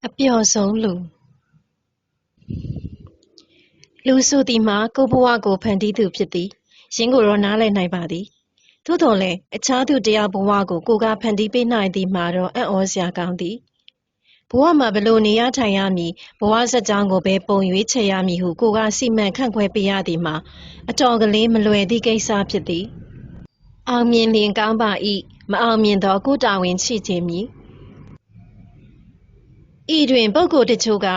အပျော်ဆုံးလူဆိုသည်မှာကိုယ့်ဘဝကိုဖန်တီးသူဖြစ်သည်ယင်းကိုတော့နားလည်နိုင်ပါသည်သို့သော်လည်းအခြားသူတစ်ယောက်ဘဝကိုကိုယ်ကဖန်တီးပေးနိုင်သည်မှာတော့အံ့ဩစရာကောင်းသည်ဘဝမှာဘယ်လိုနေရထိုင်ရမည်ဘဝဇာတ်ကြောင်းကိုပဲပုံရွေးချယ်ရမည်ဟုကိုယ်ကစီမံခန့်ခွဲပေးရသည်မှာအတော်ကလေးမလွယ်သည့်ကိစ္စဖြစ်သည်အောင်မြင်လျင်ကောင်းပါ၏မအောင်မြင်သောကိုယ်တာဝန်ရှိခြင်းမည်ဤတွင်ပုဂ္ဂိုလ်တချို့က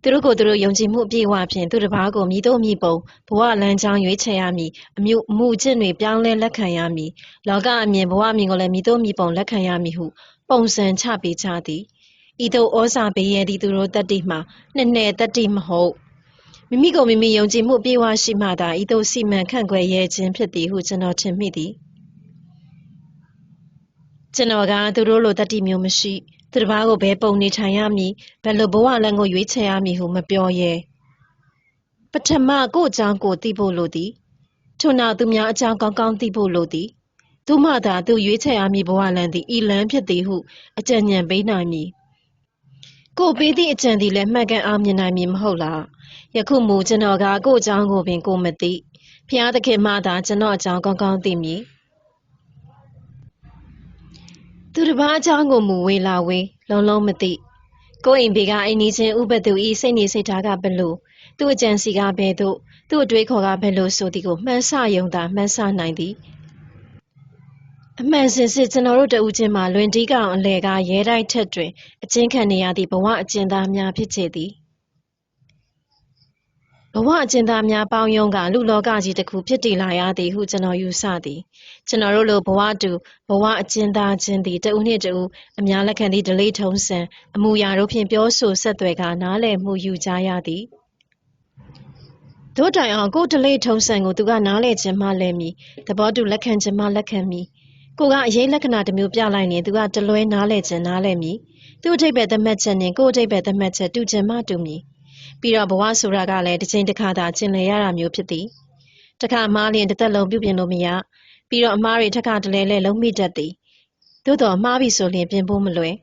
သူတို့ကိုယ်သူတို့ယုံကြည်မှုအပြည့်အဝဖြင့်သူတစ်ပါးကိုမည်သို့မည်ပုံဘဝလမ်းကြောင်းရွေးချယ်ရမည်အမှုအကျင့်တွေပြောင်းလဲလက်ခံရမည်လောကအမြင်ဘဝအမြင်ကိုလည်းမည်သို့မည်ပုံလက်ခံရမည်ဟုပုံစံချပေးကြသည်ဤသို့ဩဇာပေးရသည့်သူတို့တတ္တိမှာနှစ်နယ်တတ္တိမဟုတ်မိမိကိုမိမိယုံကြည်မှုအပြည့်အဝရှိမှသာဤသို့စီမံခန့်ခွဲရခြင်းဖြစ်သည်ဟုကျွန်တော်ထင်မိသည်ကျွန်တော်ကသူတို့လိုတတ္တိမျိုးမရှိသူတစ်ပါးကိုဘယ်ပုံနေထိုင်ရမည်ဘယ်လိုဘဝလမ်းကိုရွေးချယ်ရမည်ဟုမပြောရဲပထမကိုယ့်အကြောင်းကိုသိဖို့လိုသည်ထို့နောက်သူများအကြောင်းကောင်းကောင်းသိဖို့လိုသည်သို့မှသာသူရွေးချယ်ရမည်ဘဝလမ်းသည်ဤလမ်းဖြစ်သည်ဟုအကြံဉာဏ်ပေးနိုင်မည်ကိုပေးသည့်အကြံသည်လည်းမှန်ကန်အောင်မြင်နိုင်မည်မဟုတ်လားယခုမူကျွန်တော်ကကိုယ့်အကြောင်းကိုပင်ကိုမသိဖျားသခင်မှသာကျွန်တော်အကြောင်းကောင်းကောင်းသိမည်သူတစ်ပါးအကြောင်းကိုမူဝေလာဝေးလုံးမသိကိုယ့်အိမ်ဘေကအိမ်နီးချင်းဥပသူဤစိတ်နေစိတ်ထားကဘယ်လိုသူ့အကြံစီကဘယ်သို့သူ့အတွေးခေါ်ကဘယ်လိုဆိုသည်ကိုမှန်းဆရုံသာမှန်းဆနိုင်သည်အမှန်စင်စစ်ကျွန်တော်တို့တဦးချင်းမှာလွင်တီးကောင်အလဲကရဲတိုက်ထက်တွင်အကျဉ်းခံနေရသည့်ဘဝအကျဉ်းသားများဖြစ်ချေသည်ဘဝအကျဉ်းသားများပေါင်းယုံကလူလောကကြီးတစ်ခုဖြစ်တည်လာရသည်ဟုကျွန်တော်ယူဆသည်ကျွန်တော်တို့လိုဘဝတူဘဝအကျဉ်းသားချင်းသည်တဦးနှင့်တဦးအများလက်ခံသည့်ဓလေ့ထုံးစံအမူအရာတို့ဖြင့်ပြောဆိုဆက်သွယ်ကနားလည်မှုယူကြရသည်တို့တိုင်အောင်ကိုယ်ဓလေ့ထုံးစံကိုသူကနားလည်ခြင်းမှလည်းမည်သဘောတူလက်ခံခြင်းမှလက်ခံမည်ကိုကအရေးလက္ခဏာတစ်မျိုးပြလိုက်ရင်သူကတလွဲနားလည်ခြင်းနားလည်မည်သူ့အထိပ္ပယ်သတ်မှတ်ချက်နှင့်ကိုယ်အထိပ္ပယ်သတ်မှတ်ချက်တူခြင်းမှတူမည်ပြီးတော့ဘဝဆိုတာကလည်းတစ်ချိန်တစ်ခါသာကျင်လည်ရတာမျိုးဖြစ်သည်တစ်ခါမှားလျင်တစ်သက်လုံးပြုပြင်လို့မရပြီးတော့အမှားတွေတစ်ခါတလဲလဲလုံးမိတတ်သည်သို့တော်မှားပြီဆိုလျင်ပြင်ဖို့မလွယ်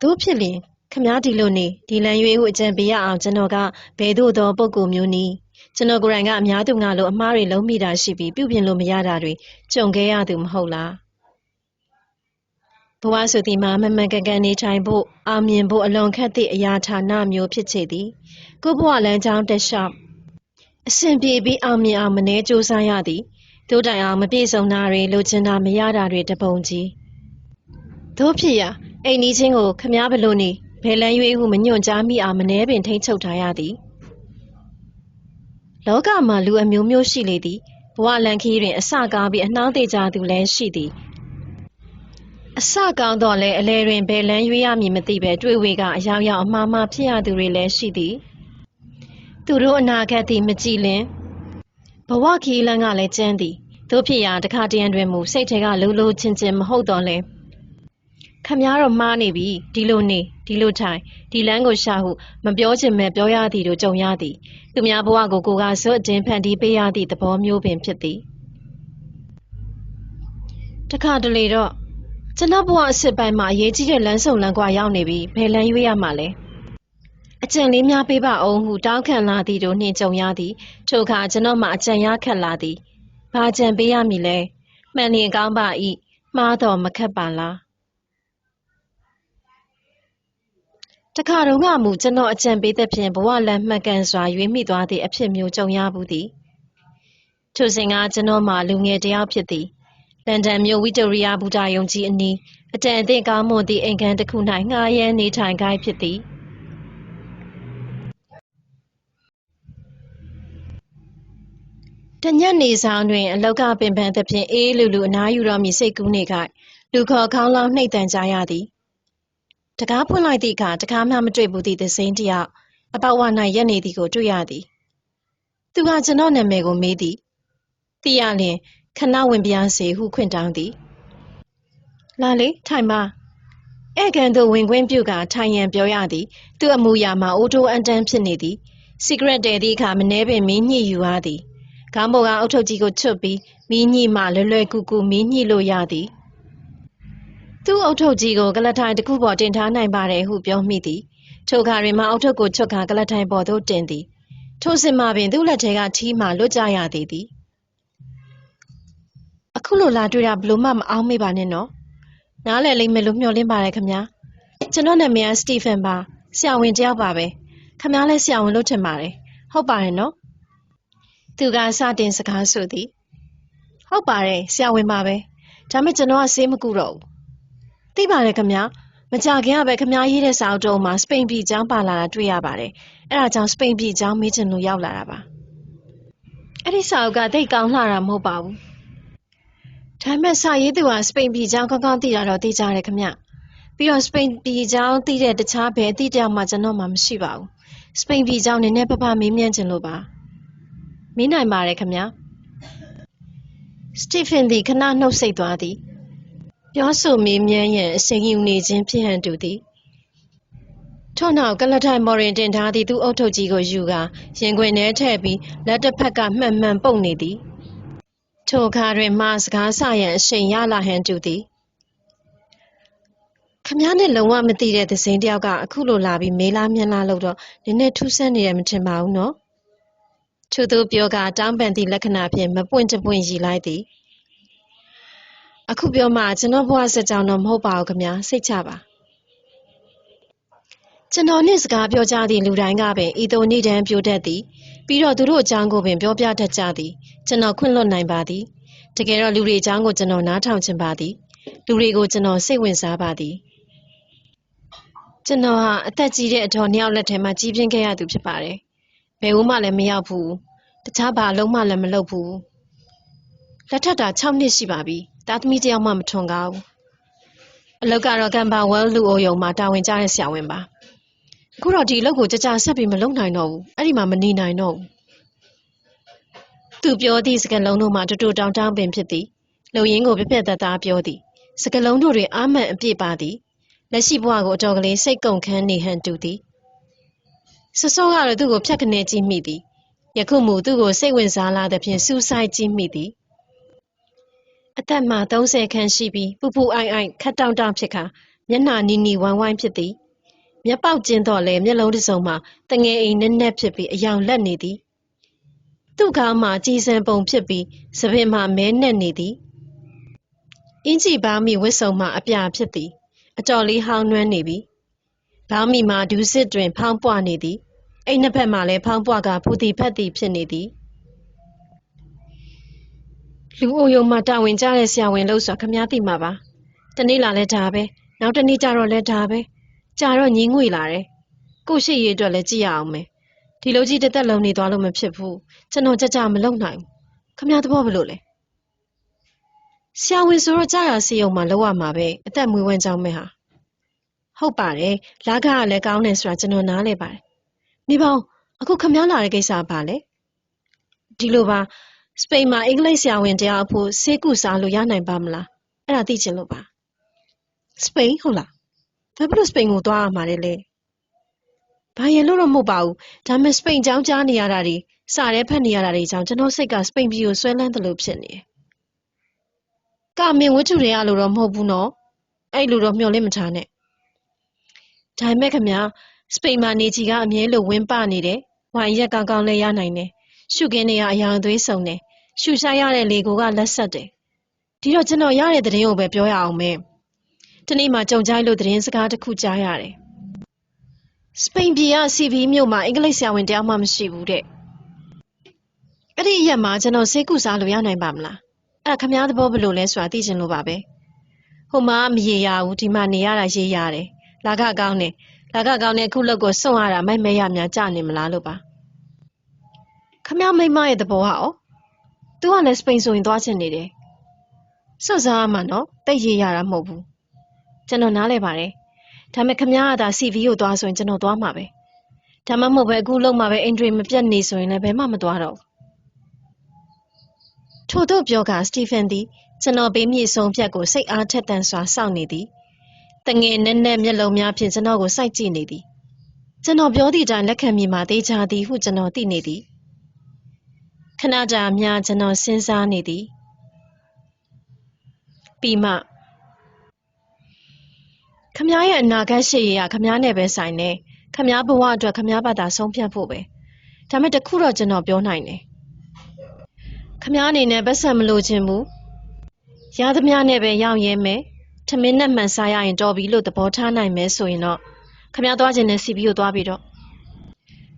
တို့ဖြစ်လျင်ခမားဒီလိုနေဒီလန်ရွေးဟုအကြံပေးရအောင်ကျွန်တော်ကဘယ်သို့သောပုံကိုမျိုးနည်းကျွန်တော်ကိုယ်တိုင်ကအများသူငါလိုအမှားတွေလုံးမိတာရှိပြီးပြုပြင်လို့မရတာတွေကြုံခဲ့ရသူမဟုတ်လားဘဝဆိုသည်မှာမမှန်ကန်ကန်နေထိုင်ဖို့အောင်မြင်ဖို့အလွန်ခက်သည့်အရာဌာနမျိုးဖြစ်ချေသည်ကိုဘဝလမ်းကြောင်းတက်လျှောက်အစဉ်ပြေပြီးအောင်မြင်အောင်မနှဲကြိုးစားရသည်တို့တိုင်အောင်မပြည့်စုံတာတွေလိုချင်တာမရတာတွေတပုံကြီးတို့ဖြစ်ရာအိမ်နီးချင်းကိုခမားဘလို့နေဘယ်လန်းရွေးဟုမညွန့်ကြားမိအောင်မနှဲပင်ထိမ့်ချုပ်ထားရသည်လောကမှာလူအမျိုးမျိုးရှိလေသည်ဘဝလမ်းခီးတွင်အစကားပြီးအနှောင်းသေးကြသူလည်းရှိသည်အစကောင်းတော့လဲအလဲတွင်ဘယ်လန်းရွေးရမည်မသိပဲတွေ့ဝေကအယောင်ယောင်အမှားမှားဖြစ်ရသူတွေလည်းရှိသည်သူတို့အနာဂတ်သည်မကြည်လင်ဘဝခီးလန်းကလည်းကျန်းသည်တို့ဖြစ်ရာတခါတရံတွင်မူစိတ်ထဲကလိုလိုချင်းချင်းမဟုတ်တော့လဲခမားတော့မှားနေပြီဒီလိုနေဒီလိုထိုင်ဒီလမ်းကိုရှာဟုမပြောချင်မဲ့ပြောရသည်တို့ကြုံရသည်သူများဘဝကိုကိုကဇွတ်အတင်းဖန်တီးပေးရသည့်သဘောမျိုးပင်ဖြစ်သည်တခါတလေတော့ကျွန်တော်ဘဝအစ်စ်ပိုင်းမှာအရေးကြီးတဲ့လမ်းဆုံလမ်းကွာရောက်နေပြီဘယ်လမ်းရွေးရမှာလဲအကြံလေးများပေးပါအောင်ဟုတောင်းခံလာသည်တို့နှင့်ကြုံရသည်ထိုအခါကျွန်တော်မှအကြံရခက်လာသည်ဘာကြံပေးရမည်လဲမှန်လျင်ကောင်းပါ၏မှားတော့မခက်ပါလားတခါတော့ကမူကျွန်တော်အကြံပေးသဖြင့်ဘဝလမ်းမှန်ကန်စွာရွေးမိသွားသည့်အဖြစ်မျိုးကြုံရဘူးသည်ထိုစဉ်ကကျွန်တော်မှလူငယ်တစ်ယောက်ဖြစ်သည်လန်ဒန်မြို့ဝီတိုရီယာဘူတာယုံကြီးအနီးအတန်အသင့်ကောင်းမွန်သည့်အိမ်ခန်းတစ်ခု၌ငှားရမ်းနေထိုင်ခိုင်းဖြစ်သည်တညနေဆောင်တွင်အလောက်ကပင်ပန်းသဖြင့်အေးလူလူအနားယူတော်မူစိတ်ကူးနေခိုက်လူခေါ်ခေါင်းလောင်းနှိပ်တန်ကြရသည်တကားဖွင့်လိုက်သည့်အခါတကားမှမတွေ့ဘူးသည့်သစိမ်းတစ်ယောက်အပေါက်ဝ၌ရက်နေသည်ကိုတွေ့ရသည်သူကကျွန်တော်နာမည်ကိုမေးသည်သိရလျင်ခဏဝင်ပြစေဟုခွင့်တောင်းသည်လာလေထိုင်ပါဧကန်သို့ဝင်ခွင့်ပြုကထိုင်ရန်ပြောရသည်သူ့အမူအရာမှာအိုးတိုးအန်တန်းဖြစ်နေသည်စီဂရက်တဲသည့်အခါမနှဲပင်မီးညှိယူရသည်ခေါင်းပေါ်ကအုတ်ထုတ်ကြီးကိုချွတ်ပြီးမီးညှိမှလွယ်လွယ်ကူကူမီးညှိလို့ရသည် သူ့အုတ်ထုတ်ကြီးကိုကလထိုင်တစ်ခုပေါ်တင်ထားနိုင်ပါတယ်ဟုပြောမိသည်ထိုအခါတွင်မှအုတ်ထုတ်ကိုချွတ်ခါကလထိုင်ပေါ်သို့တင်သည်ထိုစဉ်မှပင်သူ့လက်ထဲကထီးမှလွတ်ကြရသေးသည်အခုလိုလာတွေ့တာဘလို့မှမအောင်မေ့ပါနဲ့နော်နားလည်လိမ့်မယ်လို့မျှော်လင့်ပါတယ်ခင်ဗျာကျွန်တော်နာမည်ကစတီဖန်ပါဆရာဝန်တယောက်ပါပဲခင်ဗျားလည်းဆရာဝန်လို့ထင်ပါတယ်ဟုတ်ပါတယ်နော်သူကစတင်စကားဆိုသည်ဟုတ်ပါတယ်ဆရာဝန်ပါပဲဒါမဲ့ကျွန်တော်ကဆေးမကူတော့ဘူးသိပါတယ်ခင်ဗျာမကြခင်ကပဲခင်ဗျားရေးတဲ့စာအုပ်တုံးမှာစပိန်ပြည်ကျောင်းပါလာတာတွေ့ရပါတယ်အဲ့ဒါကြောင့်စပိန်ပြည်ကျောင်းမေးချင်လို့ရောက်လာတာပါအဲ့ဒီစာအုပ်ကတိတ်ကောင်းလှတာမဟုတ်ပါဘူးဒါမဲ့စာရေးသူကစပိန်ပြည်ကျောင်းကောင်းကောင်းသိတာတော့သိကြတယ်ခင်ဗျပြီးတော့စပိန်ပြည်ကျောင်းသိတဲ့တခြားဘယ်အသည့်တယောက်မှကျွန်တော်မှမရှိပါဘူးစပိန်ပြည်ကျောင်းနည်းနည်းပပမေးမြန်းချင်လို့ပါမေးနိုင်ပါတယ်ခင်ဗျစတီဖင်သည်ခဏနှုတ်ဆက်သွားသည်ပြောဆိုမေးမြန်းရန်အချိန်ယူနေခြင်းဖြစ်ဟန်တူသည်ထို့နောက်ကလထိုင်မော်ရင်တင်ထားသည့်သူ့အုတ်ထုတ်ကြီးကိုယူကာရင်ခွင်ထဲထည့်ပြီးလက်တစ်ဖက်ကမှန်မှန်ပုတ်နေသည်ထိုအခါတွင်မှစကားဆရန်အချိန်ရလာဟန်တူသည်ခမည်းနဲ့လုံးဝမသိတဲ့သစိမ်းတယောက်ကအခုလိုလာပြီးမေးလားမြန်းလားလို့တော့နည်းနည်းထူးဆန်းနေတယ်မထင်ပါဘူးနော်ထို့သူပြောကတောင်းပန်သည့်လက္ခဏာဖြင့်မပွင့်တပွင့်ရည်လိုက်သည်အခုပြောမှကျွန်တော်ဘဝစကြောင်တော့မဟုတ်ပါဘူးခမည်းစိတ်ချပါကျွန်တော်နဲ့စကားပြောကြသည့်လူတိုင်းကပင်ဤသို့နေတန်းပြောတတ်သည်ပြီးတော့သူတို့အကြောင်းကိုပင်ပြောပြတတ်ကြသည်ကျွန်တော်ခွင့်လွှတ်နိုင်ပါသည်တကယ်တော့လူတွေအကြောင်းကိုကျွန်တော်နားထောင်ချင်ပါသည်လူတွေကိုကျွန်တော်စိတ်ဝင်စားပါသည်ကျွန်တော်ဟာအသက်ကြီးတဲ့အတော်နှစ်ယောက်လက်ထဲမှာကြီးပြင်းခဲ့ရသူဖြစ်ပါတယ်ဘယ်ဦးမှလည်းမရောက်ဘူးတခြားဘာအလုံးမှလည်းမလုပ်ဘူးလက်ထပ်တာ6နှစ်ရှိပါပြီသားသမီးတယောက်မှမထွန်ကားဘူးအလုပ်ကတော့ကမ်ဘာဝဲလူအိုယုံမှာတာဝန်ကျတဲ့ဆရာဝန်ပါအခုတော့ဒီအလုပ်ကိုကြကြဆက်ပြီးမလုပ်နိုင်တော့ဘူးအဲ့ဒီမှာမနေနိုင်တော့ဘူးသူပြောသည့်စကားလုံးတို့မှာတူတူတောင်းတောင်းပင်ဖြစ်သည်လုံရင်းကိုပြပြတသားပြောသည်စကားလုံးတို့တွင်အာမန်အပြည့်ပါသည်လက်ရှိဘဝကိုအတော်ကလေးစိတ်ကုန်ခန်းနေဟန်တူသည်စစောကတော့သူ့ကိုဖြတ်ခနဲကြည့်မိသည်ယခုမှသူ့ကိုစိတ်ဝင်စားလာသဖြင့်စူးစိုက်ကြည့်မိသည်အသက်မှ30ခန်းရှိပြီးပူပူအိုင်အိုင်ခတ်တောင့်တောင့်ဖြစ်ခါမျက်နှာနီနီဝိုင်းဝိုင်းဖြစ်သည်မျက်ပေါက်ကျင်းတော့လဲမျက်လုံးတစ်စုံမှတငယ်အိမ်နက်နက်ဖြစ်ပြီးအယောင်လက်နေသည်သူ့ခေါင်းမှာကြည်စံပုံဖြစ်ပြီးစပင်မှမဲနက်နေသည်အင်းကြီးပေါင်းမိဝစ်စုံမှအပြာဖြစ်သည်အတော်လေးဟောင်းနှွမ်းနေပြီပေါင်းမိမှာဒူးစစ်တွင်ဖောင်းပွနေသည်အိမ်နှစ်ဖက်မှလည်းဖောင်းပွကဖူတီဖက်တီဖြစ်နေသည်လူအိုယုံမှာတာဝန်ကျတဲ့ဆရာဝန်လို့ဆိုခမည်းသိမှာပါတနေ့လာလဲဒါပဲနောက်တနေ့ကျတော့လဲဒါပဲကြာတော့ညင်းငွေလာတယ်ကိုရှိရေးအတွက်လည်းကြည့်ရအောင်မယ်ဒီလိုကြီးတစ်သက်လုံးနေသွားလို့မဖြစ်ဘူးကျွန်တော်ကြမလုပ်နိုင်ဘူးခမည်းသဘောဘလို့လဲဆရာဝန်ဆိုတော့ကြာရစီယုံမှာလောက်ရမှာပဲအသက်မွေးဝမ်းကြောင်းမဲ့ဟာဟုတ်ပါတယ်လာခကလည်းကောင်းတယ်ဆိုတာကျွန်တော်နားလဲပါတယ်နေပေါင်းအခုခမည်းလာတဲ့ကိစ္စပါလေဒီလိုပါစပိန်မှာအင်္ဂလိပ်ဆရာဝန်တရားအဖို့ဆေးကုစားလို့ရနိုင်ပါမလားအဲ့ဒါသိချင်လို့ပါစပိန်ဟုတ်လားဘာဖြစ်လို့စပိန်ကိုသွားရမှာလဲဘာရင်လို့တော့မဟုတ်ပါဘူးဒါပေမဲ့စပိန်ကြောင်းကြားနေရတာတွေစာရဲဖတ်နေရတာတွေကြောင့်ကျွန်တော်စိတ်ကစပိန်ပြည်ကိုဆွဲလန်းတယ်လို့ဖြစ်နေတယ်ကာမင်ဝတ္ထုတွေကလို့တော့မဟုတ်ဘူးနော်အဲ့လိုတော့မျှော်လင့်မထားနဲ့ဒါပေမဲ့ခင်ဗျာစပိန်မှာနေကြီးကအမြဲလိုဝင်းပနေတယ်ဝိုင်ရက်ကောင်းကောင်းလည်းရနိုင်တယ်ရှုခင်းတွေကအယောင်အသွေးစုံတယ်ရှုရှားရတဲ့လေကိုကလက်ဆက်တယ်ဒီတော့ကျွန်တော်ရတဲ့သတင်းကိုပဲပြောရအောင်မယ်ဒီနေ့မှကြုံကြိုက်လို့သတင်းစကားတစ်ခုကြားရတယ်စပိန်ပြည်ကစီဗီမြို့မှာအင်္ဂလိပ်ဆရာဝန်တယောက်မှမရှိဘူးတဲ့အဲ့ဒီရက်မှာကျွန်တော်ဆေးကုစားလို့ရနိုင်ပါမလားအဲ့ဒါခမားသဘောဘယ်လိုလဲဆိုတာသိချင်လို့ပါပဲဟိုမှာမရေရဘူးဒီမှာနေရတာရေးရတယ်လာခကောင်းတယ်လာခကောင်းတဲ့အခုလောက်ကိုစွန့်ရတာမိုက်မဲရများကြနေမလားလို့ပါခမားမိမရဲ့သဘောဟာသူကလည်းစပိန်ဆိုရင်သွားချင်နေတယ်စွန့်စားမှနော်တိတ်ရေးရတာမဟုတ်ဘူးကျွန်တော်နားလဲပါတယ်ဒါပေမဲ့ခမားကသာ CV ကိုသွားဆိုရင်ကျွန်တော်သွားမှာပဲဒါမှမဟုတ်ပဲအခုလုံးမှာပဲအင်ဒရီမပြတ်နေဆိုရင်လည်းဘယ်မှမသွားတော့ထို့သို့ပြောကစတီဖန်သည်ကျွန်တော်ဘေးမြေဆုံးဖြတ်ကိုစိတ်အားထက်သန်စွာစောင့်နေသည်တငယ်နဲ့မျက်လုံးများဖြင့်ကျွန်တော်ကိုစိုက်ကြည့်နေသည်ကျွန်တော်ပြောသည့်အတိုင်းလက်ခံမိမှာသေးချာသည်ဟုကျွန်တော်သိနေသည်ခဏကြာများကျွန်တော်စဉ်းစားနေသည်ပြီးမှ မားရဲ့အနာဂတ်ရှေ့ရခမားနဲ့ပဲဆိုင်နေခမားဘဝအတွက်ခမားဘာသာဆုံးဖြတ်ဖို့ပဲဒါမဲ့တခုတော့ကျွန်တော်ပြောနိုင်တယ်ခမားအနေနဲ့ပတ်စံမလို့ခြင်းဘူးရသမျှနဲ့ပဲရောက်ရဲမယ်ထမင်းနဲ့မှန်စားရရင်တော်ပြီလို့သဘောထားနိုင်မယ်ဆိုရင်တော့ခမားသွားခြင်းနဲ့စီပြီးကိုသွားပြီးတော့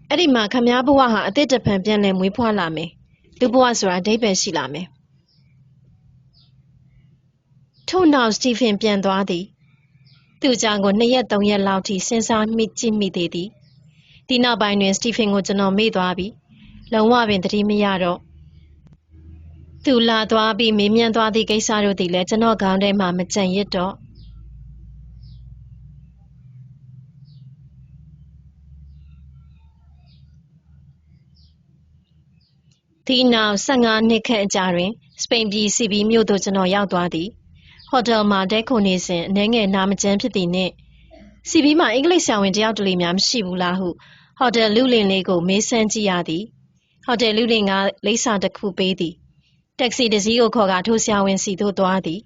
အဲ့ဒီမှာခမားဘဝဟာအသက်တဖန်ပြန်လဲမွေးဖွားလာမယ်လူဘဝဆိုတာအဓိပ္ပာယ်ရှိလာမယ်ထို့နောက်စတီဖင်ပြန်သွားသည်သူ့ကြောင့်ကို2 ရက် 3 ရက်လောက်ထိစဉ်းစားမိကြည့်မိသေးသည်ဒီနောက်ပိုင်းတွင်စတီဖင်ကိုကျွန်တော်မေ့သွားပြီလုံးဝပင်သတိမရတော့သူလာသွားပြီးမေးမြန်းသွားသည့်ကိစ္စတို့သည်လည်းကျွန်တော်ခေါင်းထဲမှာမကြံရစ်တော့ဒီနောက်15 နှစ်ခန့်အကြာတွင်စပိန်ပြည်စီဘီမြို့သို့ကျွန်တော်ရောက်သွားသည်ဟိုတယ်မှာတဲခုန်နေစဉ်အနည်းငယ်နာမကျန်းဖြစ်သည်နှင့်စီဘီမှာအင်္ဂလိပ်ဆရာဝန်တယောက်တလေများမရှိဘူးလားဟုဟိုတယ်လူလင်လေးကိုမေးဆန်းကြည့်ရသည်ဟိုတယ်လူလင်ကလိပ်စာတစ်ခုပေးသည်တက္ကစီတစ်စီးကိုခေါ်ကထိုဆရာဝန်စီသို့သွားသည်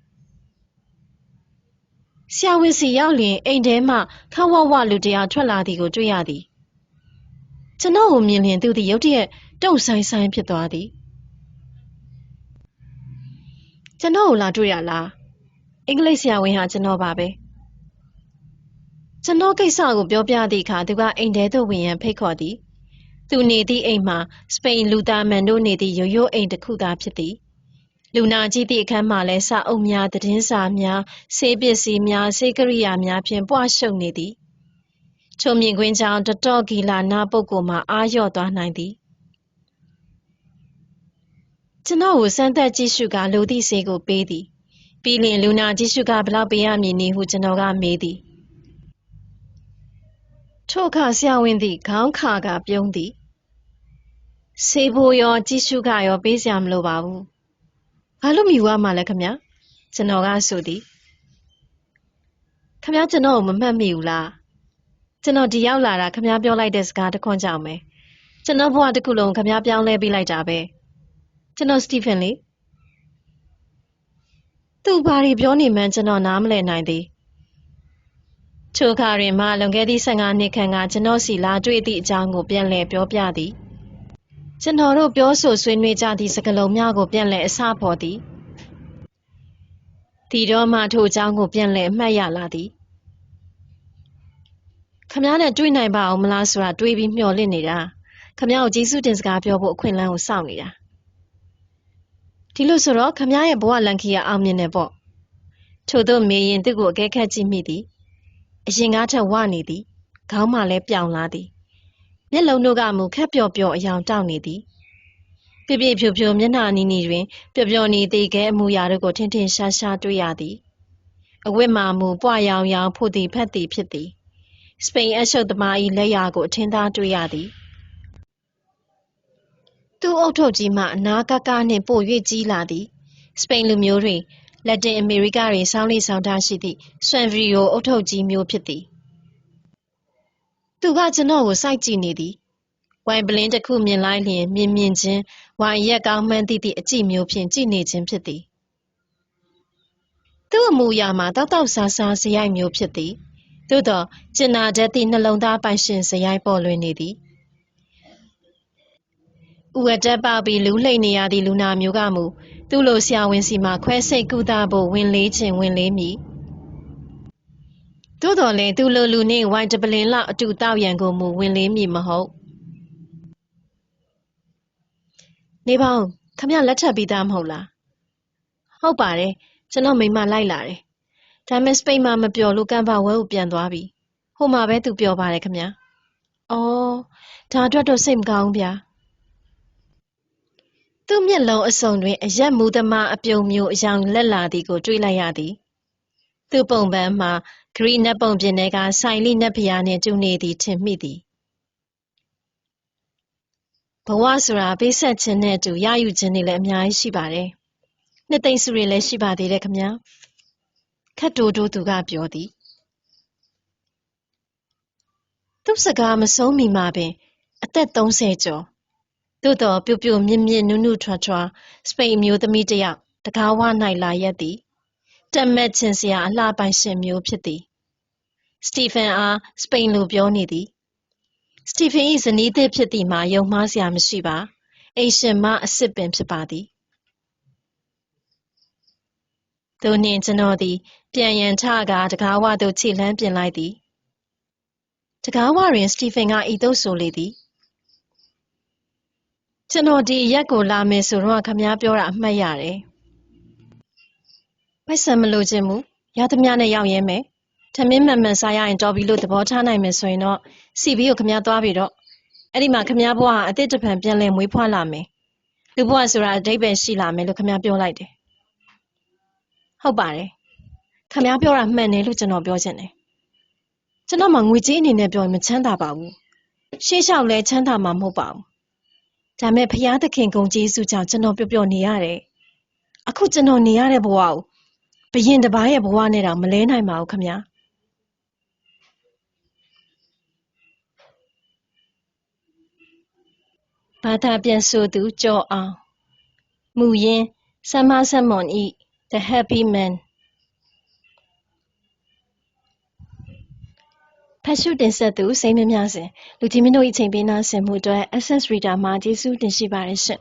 ဆရာဝန်စီရောက်လျင်အိမ်ထဲမှခဝဝလူတယောက်ထွက်လာသည်ကိုတွေ့ရသည်ကျွန်တော်ကိုမြင်လျင်သူသည်ရုတ်တရက်တုံဆိုင်ဆိုင်ဖြစ်သွားသည်ကျွန်တော်ကိုလာတွေ့ရလားအင်္ဂလိပ်ဆရာဝန်ဟာကျွန်တော်ပါပဲကျွန်တော်ကိစ္စကိုပြောပြသည့်အခါသူကအိမ်ထဲသို့ဝင်ရန်ဖိတ်ခေါ်သည်သူနေသည့်အိမ်မှာစပိန်လူသားမန်တို့နေသည့်ရိုးရိုးအိမ်တစ်ခုသာဖြစ်သည်လူနာကြီးသည့်အခန်းမှာလည်းစာအုပ်များသတင်းစာများဆေးပစ္စည်းများဆေးကရိယာများဖြင့်ပွားရှုပ်နေသည်ချုံမြင့်ကွင်းကြောင့်တတော်ဂီလာနာပုဂ္ဂိုလ်မှာအာရော့သွားနိုင်သည်ကျွန်တော်ကိုစမ်းသပ်ကြည့်ရှုကလူသည့်ဆေးကိုပေးသည်ပြီးလျှင်လူနာကြည့်ရှုကဘလောက်ပေးရမည်နည်းဟုကျွန်တော်ကမေးသည်ထို့အခါဆရာဝန်သည်ခေါင်းခါကပြုံးသည်ဆေးဖို့ရောကြည့်ရှုကရောပေးစရာမလိုပါဘူးဘာလို့မြူရမှာလဲခမကျွန်တော်ကဆိုသည်ခမကျွန်တော်ကိုမမှတ်မိဘူးလားကျွန်တော်ဒီရောက်လာတာခမပြောလိုက်တဲ့စကားတစ်ခွန်းကြောင့်ပဲကျွန်တော်ဘဝတစ်ခုလုံးခမပြောင်းလဲပေးလိုက်တာပဲကျွန်တော်စတီဖင်လေသူဘာတွေပြောနေမှန်းကျွန်တော်နားမလည်နိုင်သေးထိုအခါတွင်မှလွန်ခဲ့သည့်15 နှစ်ခန့်ကကျွန်တော်စီလာတွေ့သည့်အကြောင်းကိုပြန်လည်ပြောပြသည်ကျွန်တော်တို့ပြောဆိုဆွေးနွေးကြသည့်စကားလုံးများကိုပြန်လည်အစဖော်သည်ဒီတော့မှထိုအကြောင်းကိုပြန်လည်အမှတ်ရလာသည်ခမနဲ့တွေ့နိုင်ပါအောင်မလားဆိုတာတွေးပြီးမျှော်လင့်နေတာခမကိုကျေးဇူးတင်စကားပြောဖို့အခွင့်အလမ်းကိုစောင့်နေတာဒီလိုဆိုတော့ခမရဲ့ဘဝလန်ခီရအောင်မြင်နေပေါ့ထို့သောမေရင်သူ့ကိုအကဲခတ်ကြည့်မိသည်အရင်ကားထက်ဝနေသည်ခေါင်းမှလည်းပြောင်လာသည်မျက်လုံးတို့ကမူခက်ပျော်ပျော်အယောင်တောက်နေသည်ပြပြဖြိုဖြိုမျက်နှာနီးနီးတွင်ပျော်ပျော်နေသေးကဲအမူအရာတို့ကိုထင်ထင်ရှားရှားတွေ့ရသည်အဝတ်မှမူပွားရောင်ရောင်ဖို့သည်ဖက်သည်ဖြစ်သည်စပိန်အရှုပ်သမား၏လက်ရာကိုအထင်သာတွေ့ရသည်သူ့အုတ်ထုတ်ကြီးမှအနာကကနှင့်ပို၍ကြီးလာသည်စပိန်လူမျိုးတွင်လက်တင်အမေရိကတွင်ဆောင်းလိဆောင်းထားရှိသည့်ဆွမ်ဗရီယိုအုတ်ထုတ်ကြီးမျိုးဖြစ်သည်သူကကျွန်တော်ကိုစိုက်ကြည့်နေသည်ဝိုင်ပလင်းတစ်ခုမြင်လိုက်လျင်မြင်မြင်ချင်းဝိုင်ရက်ကောင်းမှန်းသည့်အကြည့်မျိုးဖြင့်ကြည့်နေခြင်းဖြစ်သည်သူ့အမူအရာမှာတောက်တောက်ဆာဆာစရိုက်မျိုးဖြစ်သည်သို့သောကျင်နာတတ်သည့်နှလုံးသားပိုင်ရှင်စရိုက်ပေါ်လွင်နေသည်ဥဝတ်တက်ပေါက်ပြီးလူလှိမ့်နေရသည့်လူနာမျိုးကမူသူ့လိုဆရာဝန်စီမှာခွဲစိတ်ကုသဖို့ဝင်လေးခြင်းဝင်လေးမည်သို့တော်လည်းသူ့လိုလူနှင့်ဝိုင်တပလင်လောက်အတူတောက်ရန်ကိုမူဝင်လေးမည်မဟုတ်နေပါဦးခမလက်ထပ်ပြီးသားမဟုတ်လားဟုတ်ပါတယ်ကျွန်တော်မိမလိုက်လာတယ်ဒါမဲ့စပိန်မှာမပျော်လို့ကံပါဝဲကိုပြန်သွားပြီဟိုမှာပဲသူပျော်ပါတယ်ခမအော်ဒါအတွက်တော့စိတ်မကောင်းဗျာသူ့မျက်လုံးအစုံတွင်အရက်မူသမားအပြုံမျိုးအယောင်လက်လာသည်ကိုတွေးလိုက်ရသည်သူ့ပုံပန်းမှာဂရီနက်ပုံပြင်ထဲကဆိုင်လိနက်ဖျားနှင့်တူနေသည်ထင်မိသည်ဘဝဆိုတာပေးဆက်ခြင်းနဲ့အတူရယူခြင်းတွေလည်းအများကြီးရှိပါတယ်နှစ်သိမ့်စုတွေလည်းရှိပါသေးတယ်ခမခတ်တိုးတိုးသူကပြောသည်သူ့စကားမဆုံးမီမှာပင်အသက်30ကျော်သို့တော်ပြိုပြိုမြင့်မြင့်နုနုထွားထွားစပိန်အမျိုးသမီးတစ်ယောက်တကားဝ၌လာရက်သည်တက်မက်ခြင်းစရာအလှပိုင်ရှင်မျိုးဖြစ်သည် စတီဖန်အားစပိန်လိုပြောနေသည်စတီဖန်၏ဇနီးသစ်ဖြစ်သည်မှာယုံမှားစရာမရှိပါအိမ်ရှင်မအစ်စ်ပင်ဖြစ်ပါသည်သို့နှင့်ကျွန်တော်သည်ပြန်ရန်ချကာတကားဝသို့ခြေလှမ်းပြင်လိုက်သည်တကားဝတွင်စတီဖန်ကဤသို့ဆိုလေသည်ကျွန်တော်ဒီရက်ကိုလာမယ်ဆိုတော့ခမည်းပြောတာအမှတ်ရတယ်ပိုက်ဆံမလိုချင်ဘူးရသမျှနဲ့ရောက်ရဲမယ်ထမင်းမှန်မှန်စားရရင်တော်ပြီလို့သဘောထားနိုင်မယ်ဆိုရင်တော့စီဘီကိုခမည်းသွားပြီတော့အဲ့ဒီမှာခမည်းဘွားအသစ်တစ်ဖန်ပြန်လဲမွေးဖွားလာမယ်လူဘွားဆိုတာအဓိပ္ပာယ်ရှိလာမယ်လို့ခမည်းပြောလိုက်တယ်ဟုတ်ပါတယ်ခမည်းပြောတာမှန်တယ်လို့ကျွန်တော်ပြောချင်တယ်ကျွန်တော်မှငွေကြေးအနေနဲ့ပြောရင်မချမ်းသာပါဘူးရှေ့လျှောက်လဲချမ်းသာမှာမဟုတ်ပါဘူးဒါမဲ့ဖျားသခင်ဂုဏ်ကျေးဇူးကြောင့်ကျွန်တော်ပျော်ပျော်နေရတယ်အခုကျွန်တော်နေရတဲ့ဘဝကိုဘယင်တစ်ပါးရဲ့ဘဝနဲ့တော့မလဲနိုင်ပါဘူးခမည်းဘာသာပြန်ဆိုသူကျော်အောင်မူရင်းဆမ်မာဆမ်မွန်ဤ The Happy Man ဖတ်ရှုတင်ဆက်သူစိတ်မများစဉ်လူကြီးမင်းတို့၏ချိန်ပေးနာဆင်မှုအတွက် Access Reader မှာကျေးဇူးတင်ရှိပါတယ်ရှင်